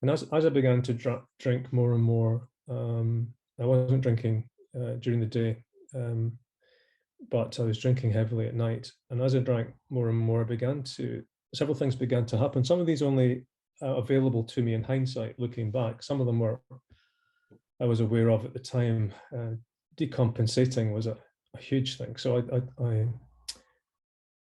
And as I began to drink more and more, I wasn't drinking during the day, um, but I was drinking heavily at night. And as I drank more and more, several things began to happen. Some of these only available to me in hindsight, looking back. Some of them were I was aware of at the time. Decompensating was a huge thing. So I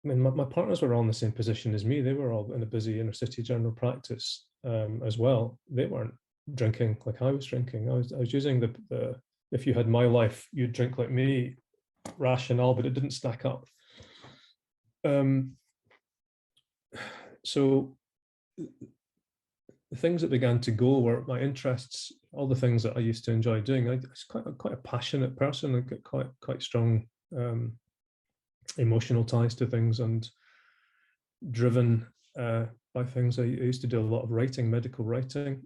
mean, my partners were all in the same position as me. They were all in a busy inner city general practice as well. They weren't drinking like I was drinking. I was using the if you had my life, you'd drink like me rationale, but it didn't stack up. Um, so the things that began to go were my interests, all the things that I used to enjoy doing. I was quite a passionate person. I get quite strong emotional ties to things and driven by things. I used to do a lot of writing, medical writing.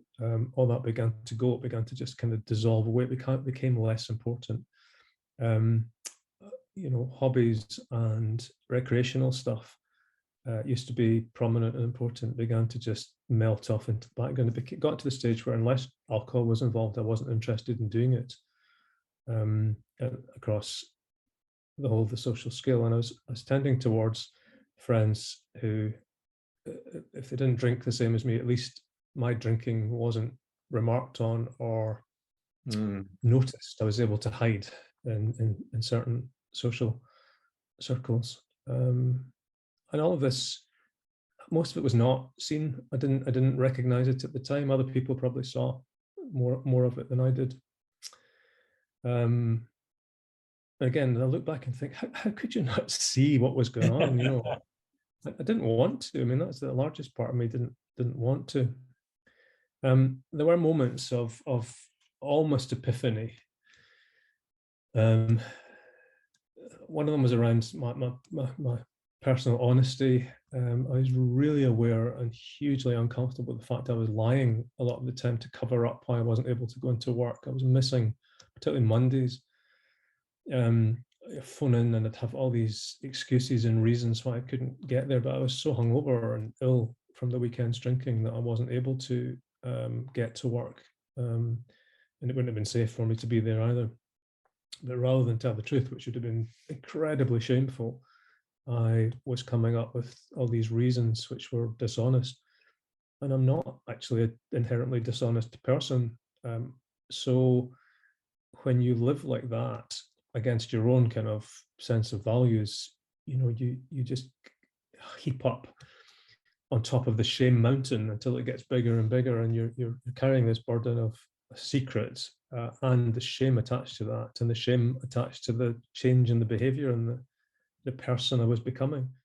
All that began to go. It began to just kind of dissolve away. It became less important. Um, Hobbies and recreational stuff used to be prominent and important, began to just melt off into the background. It got to the stage where, unless alcohol was involved, I wasn't interested in doing it across the whole of the social scale. And I was tending towards friends who, if they didn't drink the same as me, at least my drinking wasn't remarked on or noticed. I was able to hide in certain social circles. And all of this, most of it was not seen. I didn't recognize it at the time. Other people probably saw more of it than I did. Again, I look back and think, how could you not see what was going on? I didn't want to. I mean, that's the largest part of me didn't want to. There were moments of almost epiphany. One of them was around my personal honesty. I was really aware and hugely uncomfortable with the fact I was lying a lot of the time to cover up why I wasn't able to go into work. I was missing, particularly Mondays, phone in and I'd have all these excuses and reasons why I couldn't get there. But I was so hungover and ill from the weekends drinking that I wasn't able to get to work. And it wouldn't have been safe for me to be there either. But rather than tell the truth, which would have been incredibly shameful, I was coming up with all these reasons which were dishonest. And I'm not actually an inherently dishonest person. So when you live like that against your own kind of sense of values, you just heap up on top of the shame mountain until it gets bigger and bigger, and you're carrying this burden of secrets and the shame attached to that, and the shame attached to the change in the behavior and the person I was becoming.